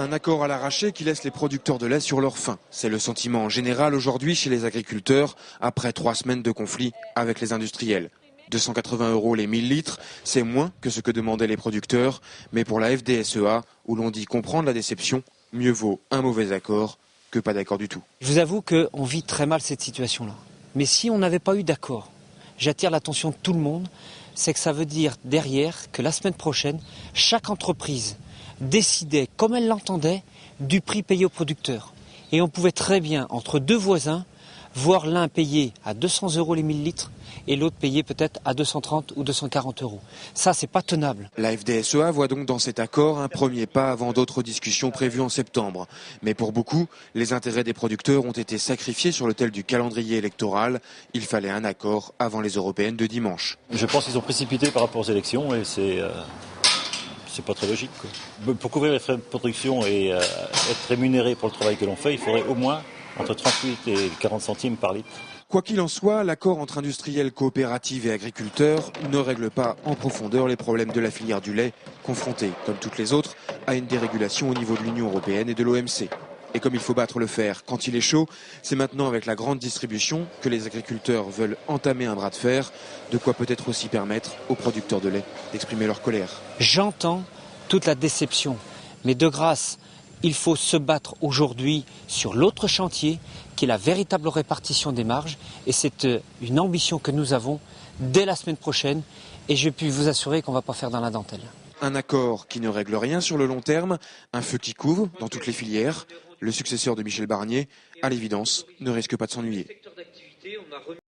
Un accord à l'arraché qui laisse les producteurs de lait sur leur faim. C'est le sentiment général aujourd'hui chez les agriculteurs après 3 semaines de conflit avec les industriels. 280 € les 1000 litres, c'est moins que ce que demandaient les producteurs. Mais pour la FDSEA, où l'on dit comprendre la déception, mieux vaut un mauvais accord que pas d'accord du tout. Je vous avoue qu'on vit très mal cette situation-là. Mais si on n'avait pas eu d'accord, j'attire l'attention de tout le monde, c'est que ça veut dire derrière que la semaine prochaine, chaque entreprise décidait, comme elle l'entendait, du prix payé aux producteurs. Et on pouvait très bien, entre deux voisins, voir l'un payer à 200 € les 1000 litres et l'autre payer peut-être à 230 ou 240 €. Ça, c'est pas tenable. La FDSEA voit donc dans cet accord un premier pas avant d'autres discussions prévues en septembre. Mais pour beaucoup, les intérêts des producteurs ont été sacrifiés sur l'autel du calendrier électoral. Il fallait un accord avant les européennes de dimanche. Je pense qu'ils ont précipité par rapport aux élections et c'est pas très logique, quoi. Pour couvrir les frais de production et être rémunéré pour le travail que l'on fait, il faudrait au moins entre 38 et 40 centimes par litre. Quoi qu'il en soit, l'accord entre industriels, coopératives et agriculteurs ne règle pas en profondeur les problèmes de la filière du lait, confrontée, comme toutes les autres, à une dérégulation au niveau de l'Union européenne et de l'OMC. Et comme il faut battre le fer quand il est chaud, c'est maintenant avec la grande distribution que les agriculteurs veulent entamer un bras de fer, de quoi peut-être aussi permettre aux producteurs de lait d'exprimer leur colère. J'entends toute la déception, mais de grâce, il faut se battre aujourd'hui sur l'autre chantier qui est la véritable répartition des marges et c'est une ambition que nous avons dès la semaine prochaine et je puis vous assurer qu'on ne va pas faire dans la dentelle. Un accord qui ne règle rien sur le long terme, un feu qui couve dans toutes les filières. Le successeur de Michel Barnier, à l'évidence, ne risque pas de s'ennuyer.